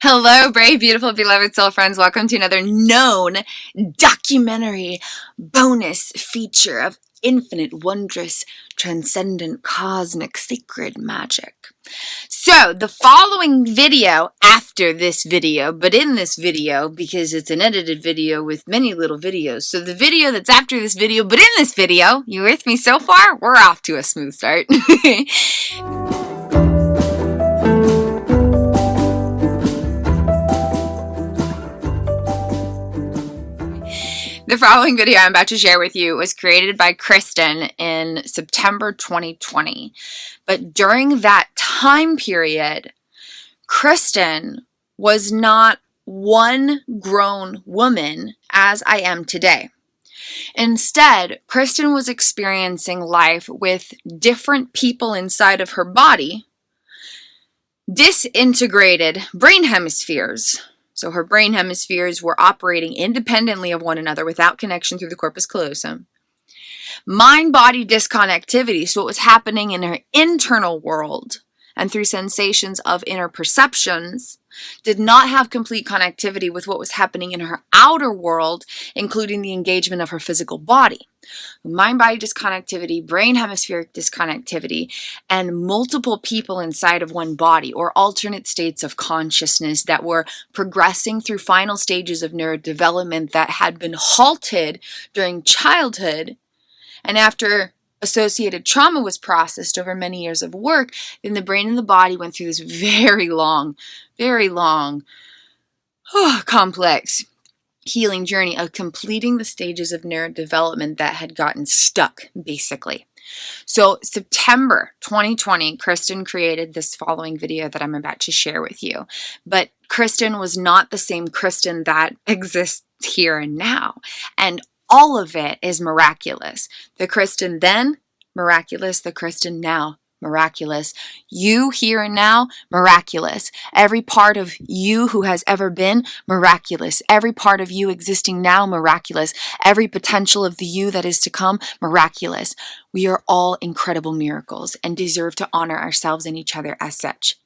Hello, brave, beautiful, beloved soul friends. Welcome to another known documentary bonus feature of infinite, wondrous, transcendent, cosmic, sacred magic. So, the following video after this video, but in this video, because it's an edited video with many little videos. So, the video that's after this video, but in this video, you with me so far? We're off to a smooth start. The following video I'm about to share with you was created by Kristin in September 2020. But during that time period, Kristin was not one grown woman as I am today. Instead, Kristin was experiencing life with different people inside of her body, disintegrated brain hemispheres. So her brain hemispheres were operating independently of one another without connection through the corpus callosum. Mind-body disconnectivity, so what was happening in her internal world and through sensations of inner perceptions, did not have complete connectivity with what was happening in her outer world, including the engagement of her physical body. Mind-body disconnectivity, brain hemispheric disconnectivity, and multiple people inside of one body, or alternate states of consciousness that were progressing through final stages of neurodevelopment that had been halted during childhood, and after associated trauma was processed over many years of work, then the brain and the body went through this very long, complex healing journey of completing the stages of neurodevelopment that had gotten stuck, basically. So September 2020, Kristin created this following video that I'm about to share with you. But Kristin was not the same Kristin that exists here and now. And all of it is miraculous. The Kristin then, miraculous. The Kristin now, miraculous. You here and now, miraculous. Every part of you who has ever been, miraculous. Every part of you existing now, miraculous. Every potential of the you that is to come, miraculous. We are all incredible miracles and deserve to honor ourselves and each other as such.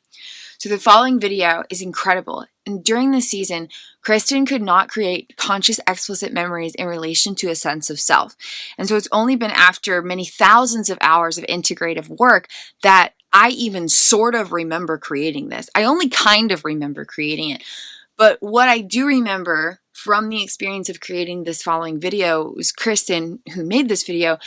So the following video is incredible. And during this season, Kristin could not create conscious explicit memories in relation to a sense of self. And so it's only been after many thousands of hours of integrative work that I even sort of remember creating this. I only kind of remember creating it. But what I do remember from the experience of creating this following video was Kristin, who made this video.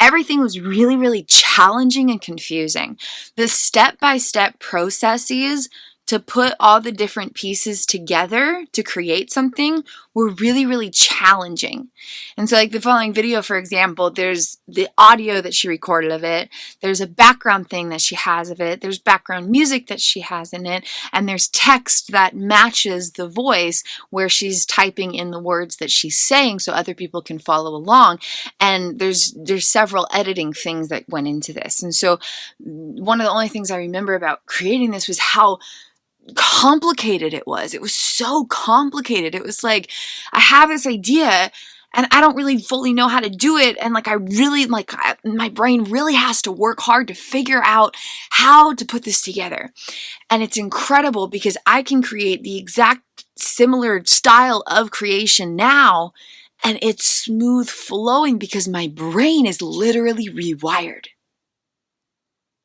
Everything was really challenging and confusing. The step-by-step processes to put all the different pieces together to create something were really challenging. And so like the following video, for example, there's the audio that she recorded of it. There's a background thing that she has of it. There's background music that she has in it. And there's text that matches the voice where she's typing in the words that she's saying so other people can follow along. And there's several editing things that went into this. And so one of the only things I remember about creating this was how complicated it was. It was so complicated. It was like, I have this idea and I don't really fully know how to do it. And my brain really has to work hard to figure out how to put this together. And it's incredible because I can create the exact similar style of creation now and it's smooth flowing because my brain is literally rewired.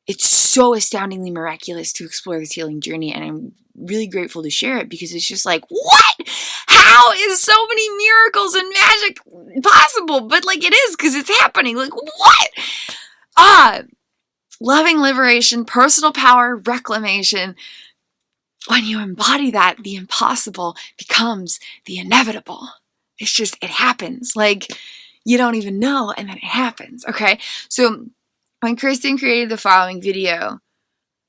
It's so astoundingly miraculous to explore this healing journey, and I'm really grateful to share it because it's just like, what? How is so many miracles and magic possible? But like it is because it's happening. Like what? Loving liberation, personal power, reclamation. When you embody that, the impossible becomes the inevitable. It's just, it happens. Like you don't even know, and then it happens. Okay, so when Kristin created the following video,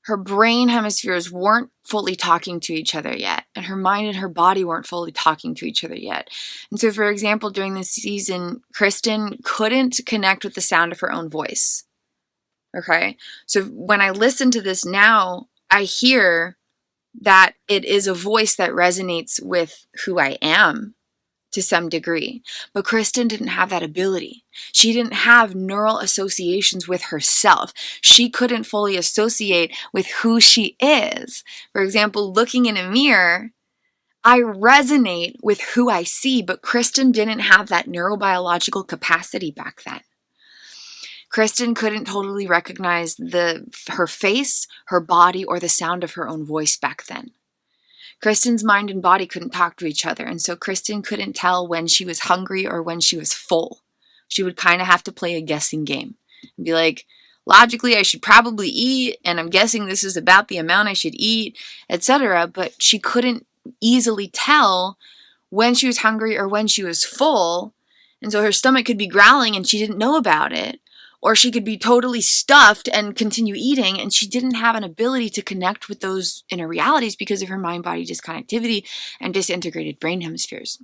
her brain hemispheres weren't fully talking to each other yet, and her mind and her body weren't fully talking to each other yet. And so, for example, during this season, Kristin couldn't connect with the sound of her own voice. Okay? So when I listen to this now, I hear that it is a voice that resonates with who I am to some degree. But Kristin didn't have that ability. She didn't have neural associations with herself. She couldn't fully associate with who she is. For example, looking in a mirror, I resonate with who I see, but Kristin didn't have that neurobiological capacity back then. Kristin couldn't totally recognize her face, her body, or the sound of her own voice back then. Kristin's mind and body couldn't talk to each other, and so Kristin couldn't tell when she was hungry or when she was full. She would kind of have to play a guessing game and be like, logically, I should probably eat, and I'm guessing this is about the amount I should eat, etc. But she couldn't easily tell when she was hungry or when she was full, and so her stomach could be growling and she didn't know about it. Or she could be totally stuffed and continue eating, and she didn't have an ability to connect with those inner realities because of her mind-body disconnectivity and disintegrated brain hemispheres.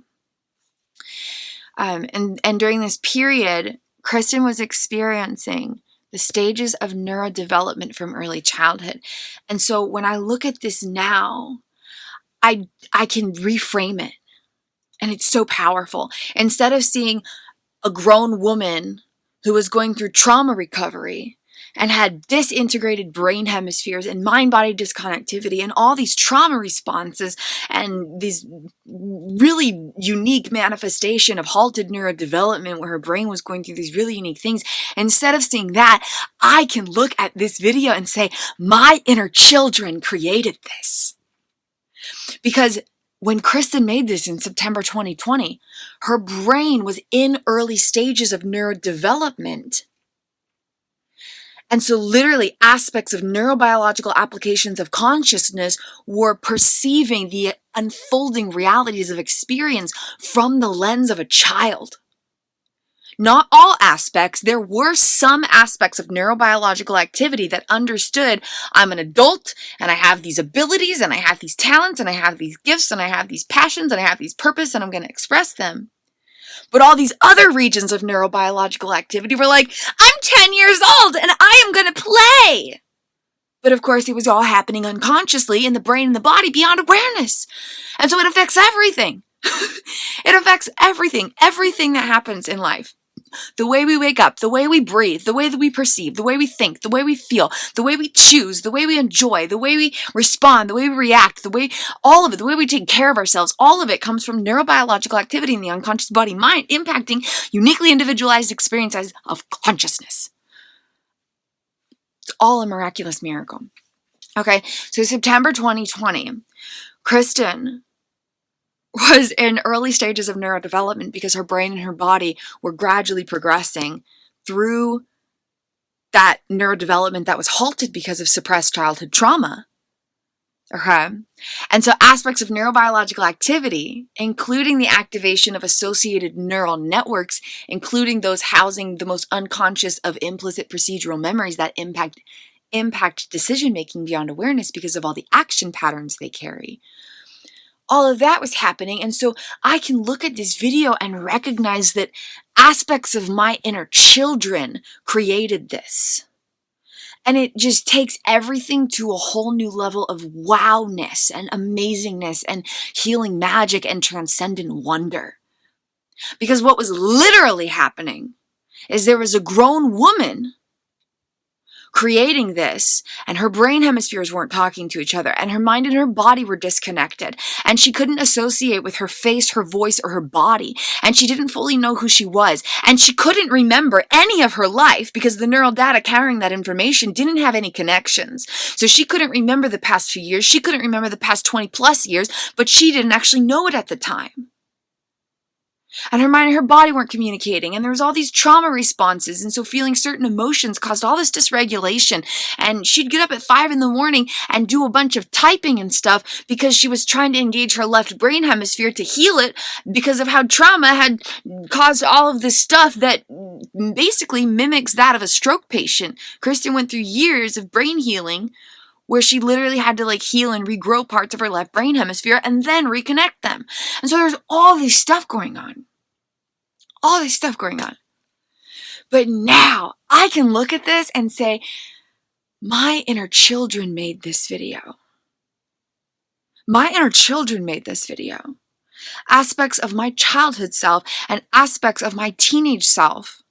And during this period, Kristin was experiencing the stages of neurodevelopment from early childhood. And so when I look at this now, I can reframe it. And it's so powerful. Instead of seeing a grown woman who was going through trauma recovery and had disintegrated brain hemispheres and mind-body disconnectivity and all these trauma responses and these really unique manifestation of halted neurodevelopment where her brain was going through these really unique things. Instead of seeing that, I can look at this video and say, my inner children created this. Because when Kristin made this in September 2020, her brain was in early stages of neurodevelopment. And so literally aspects of neurobiological applications of consciousness were perceiving the unfolding realities of experience from the lens of a child. Not all aspects. There were some aspects of neurobiological activity that understood I'm an adult and I have these abilities and I have these talents and I have these gifts and I have these passions and I have these purpose and I'm going to express them. But all these other regions of neurobiological activity were like, I'm 10 years old and I am going to play. But of course, it was all happening unconsciously in the brain and the body beyond awareness. And so it affects everything. It affects everything that happens in life. The way we wake up, the way we breathe, the way that we perceive, the way we think, the way we feel, the way we choose, the way we enjoy, the way we respond, the way we react, all of it, the way we take care of ourselves, all of it comes from neurobiological activity in the unconscious body mind, impacting uniquely individualized experiences of consciousness. It's all a miraculous miracle. Okay, so September 2020, Kristin was in early stages of neurodevelopment because her brain and her body were gradually progressing through that neurodevelopment that was halted because of suppressed childhood trauma. Okay? And so aspects of neurobiological activity, including the activation of associated neural networks, including those housing the most unconscious of implicit procedural memories that impact decision-making beyond awareness because of all the action patterns they carry. All of that was happening, and so I can look at this video and recognize that aspects of my inner children created this. And it just takes everything to a whole new level of wowness and amazingness and healing magic and transcendent wonder. Because what was literally happening is there was a grown woman creating this, and her brain hemispheres weren't talking to each other, and her mind and her body were disconnected, and she couldn't associate with her face, her voice, or her body, and she didn't fully know who she was, and she couldn't remember any of her life because the neural data carrying that information didn't have any connections. So she couldn't remember the past few years, she couldn't remember the past 20 plus years, but she didn't actually know it at the time. And her mind and her body weren't communicating, and there was all these trauma responses, and so feeling certain emotions caused all this dysregulation, and she'd get up at 5 a.m. and do a bunch of typing and stuff because she was trying to engage her left brain hemisphere to heal it because of how trauma had caused all of this stuff that basically mimics that of a stroke patient. Kristin went through years of brain healing where she literally had to heal and regrow parts of her left brain hemisphere and then reconnect them. And so there's all this stuff going on. All this stuff going on. But now I can look at this and say, my inner children made this video. My inner children made this video. aspects of my childhood self, and aspects of my teenage self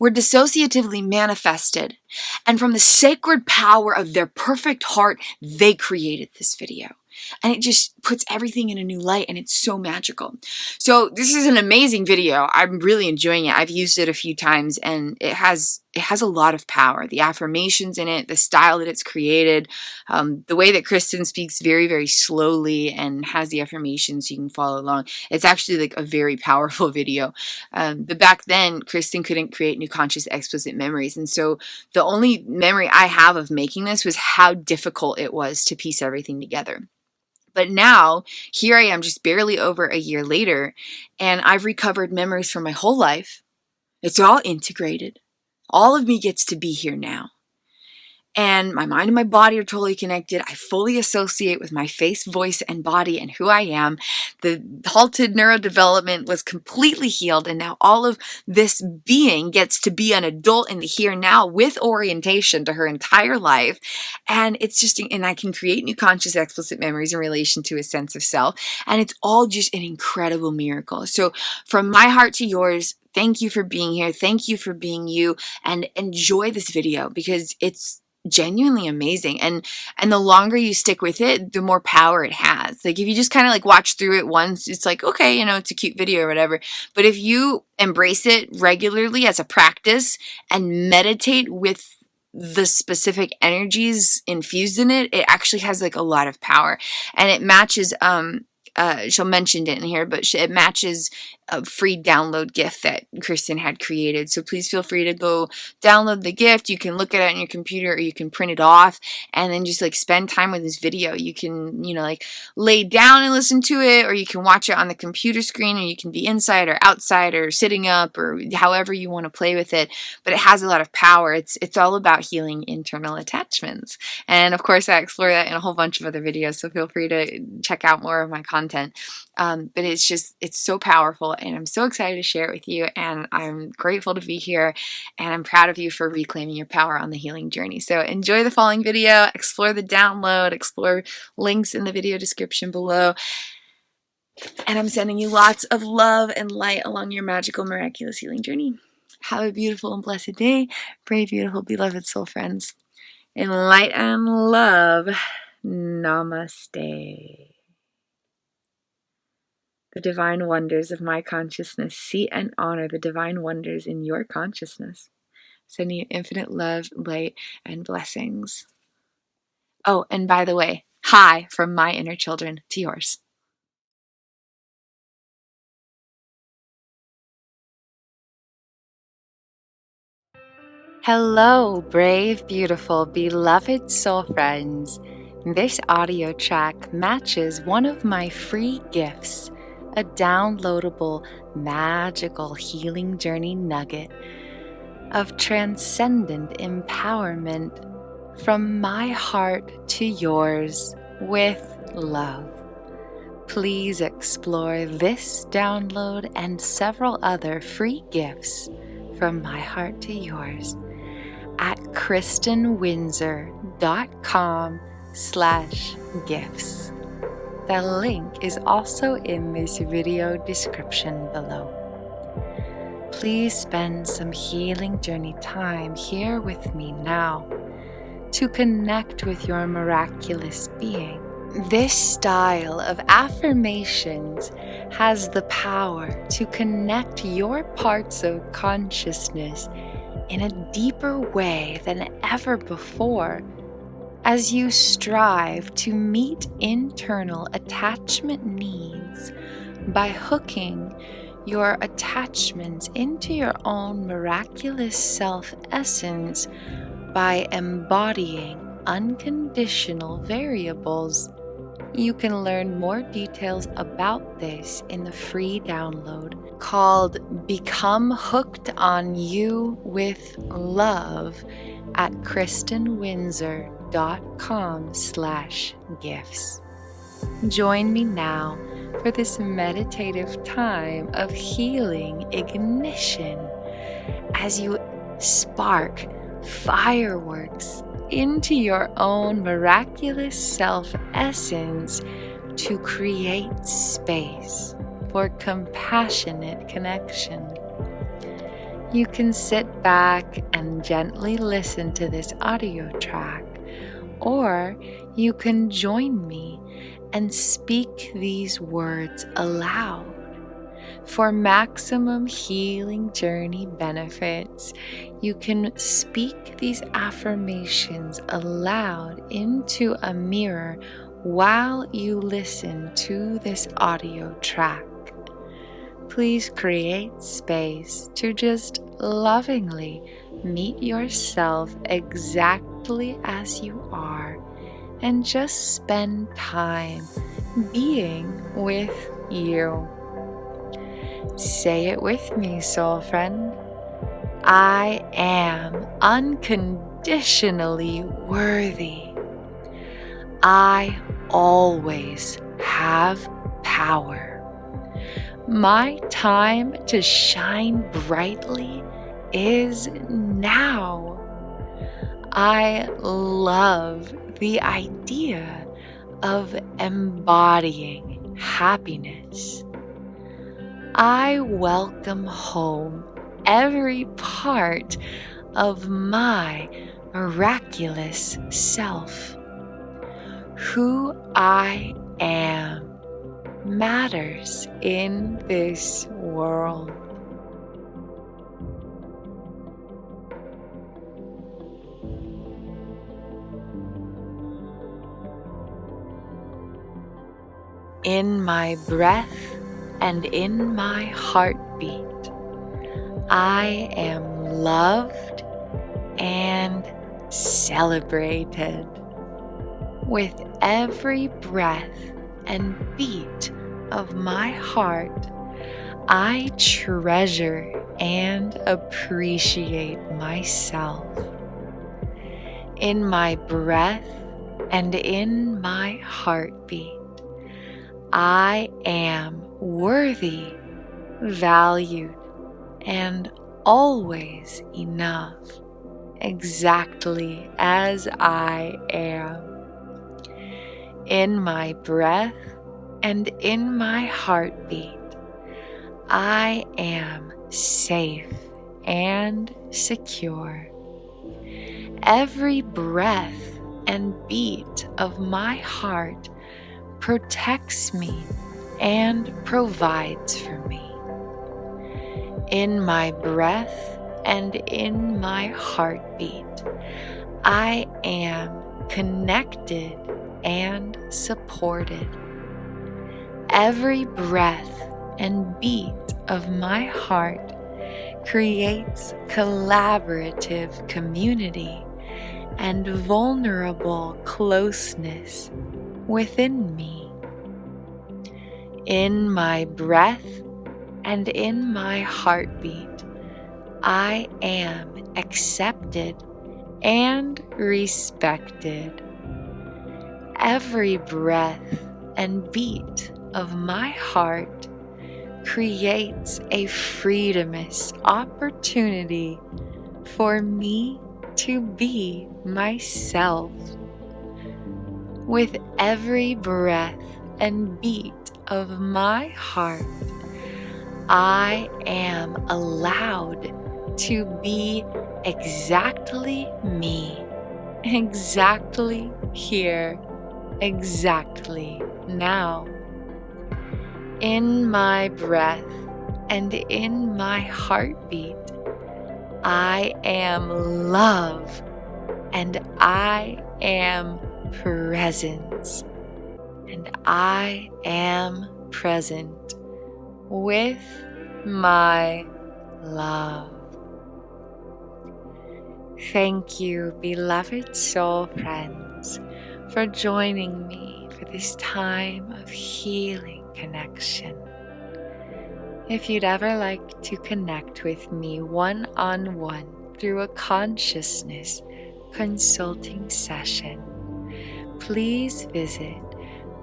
were dissociatively manifested. And from the sacred power of their perfect heart, they created this video. And it just puts everything in a new light, and it's so magical. So this is an amazing video. I'm really enjoying it. I've used it a few times, and it has a lot of power. The affirmations in it, the style that it's created, the way that Kristin speaks very, very slowly and has the affirmations so you can follow along. It's actually like a very powerful video. But back then, Kristin couldn't create new conscious explicit memories. And so the only memory I have of making this was how difficult it was to piece everything together. But now, here I am just barely over a year later, and I've recovered memories from my whole life. It's all integrated. All of me gets to be here now. And my mind and my body are totally connected. I fully associate with my face, voice, and body and who I am. The halted neurodevelopment was completely healed, and now all of this being gets to be an adult in the here and now with orientation to her entire life. And it's just, and I can create new conscious explicit memories in relation to a sense of self. And it's all just an incredible miracle. So from my heart to yours, thank you for being here. Thank you for being you, and enjoy this video because it's genuinely amazing. And the longer you stick with it, the more power it has. Like if you just kind of like watch through it once, it's like, okay, it's a cute video or whatever. But if you embrace it regularly as a practice and meditate with the specific energies infused in it, it actually has like a lot of power. And it matches, she'll mention it in here, but it matches a free download gift that Kristin had created. So please feel free to go download the gift. You can look at it on your computer, or you can print it off and then just like spend time with this video. You can, like lay down and listen to it, or you can watch it on the computer screen, or you can be inside or outside or sitting up, or however you want to play with it. But it has a lot of power. It's all about healing internal attachments. And of course, I explore that in a whole bunch of other videos. So feel free to check out more of my content. But it's so powerful, and I'm so excited to share it with you, and I'm grateful to be here, and I'm proud of you for reclaiming your power on the healing journey. So enjoy the following video, explore the download, explore links in the video description below, and I'm sending you lots of love and light along your magical, miraculous healing journey. Have a beautiful and blessed day, brave, beautiful, beloved soul friends. In light and love, namaste. The divine wonders of my consciousness see and honor the divine wonders in your consciousness. Sending you infinite love, light, and blessings. Oh, and by the way, hi from my inner children to yours. Hello, brave, beautiful, beloved soul friends. This audio track matches one of my free gifts, a downloadable, magical healing journey nugget of transcendent empowerment from my heart to yours with love. Please explore this download and several other free gifts from my heart to yours at kristinwindsor.com/gifts. The link is also in this video description below. Please spend some healing journey time here with me now to connect with your miraculous being. This style of affirmations has the power to connect your parts of consciousness in a deeper way than ever before, as you strive to meet internal attachment needs by hooking your attachments into your own miraculous self-essence by embodying unconditional variables. You can learn more details about this in the free download called Become Hooked on You with Love at kristinwindsor.com/gifts. Join me now for this meditative time of healing ignition as you spark fireworks into your own miraculous self-essence to create space for compassionate connection. You can sit back and gently listen to this audio track, or you can join me and speak these words aloud. For maximum healing journey benefits, you can speak these affirmations aloud into a mirror while you listen to this audio track. Please create space to just lovingly meet yourself exactly as you are and just spend time being with you. Say it with me, soul friend. I am unconditionally worthy. I always have power. My time to shine brightly is now. I love the idea of embodying happiness. I welcome home every part of my miraculous self. Who I am matters in this world. In my breath and in my heartbeat, I am loved and celebrated. With every breath and beat of my heart, I treasure and appreciate myself. In my breath and in my heartbeat, I am worthy, valued, and always enough, exactly as I am. In my breath and in my heartbeat, I am safe and secure. Every breath and beat of my heart protects me and provides for me. In my breath and in my heartbeat, I am connected and supported. Every breath and beat of my heart creates collaborative community and vulnerable closeness within me. In my breath and in my heartbeat, I am accepted and respected. Every breath and beat of my heart creates a freedomous opportunity for me to be myself. With every breath and beat of my heart, I am allowed to be exactly me, exactly here, exactly now. In my breath and in my heartbeat, I am love and I am presence, and I am present with my love. Thank you, beloved soul friends, for joining me for this time of healing connection. If you'd ever like to connect with me one-on-one through a consciousness consulting session, please visit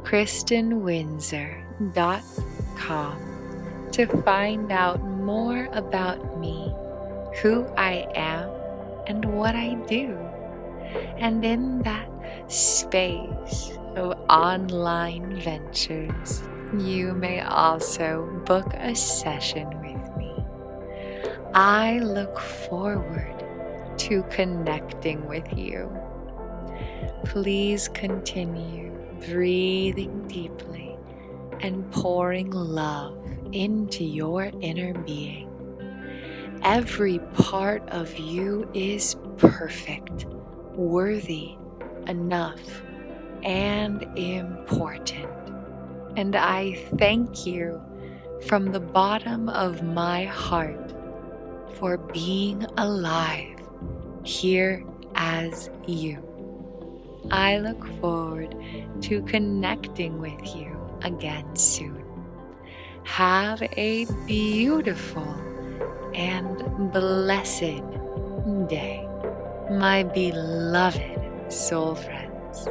KristinWindsor.com to find out more about me, who I am, and what I do. And in that space, of online ventures, you may also book a session with me. I look forward to connecting with you. Please continue breathing deeply and pouring love into your inner being. Every part of you is perfect, worthy, enough, and important. And I thank you from the bottom of my heart for being alive here as you. I look forward to connecting with you again soon. Have a beautiful and blessed day, my beloved soul friends.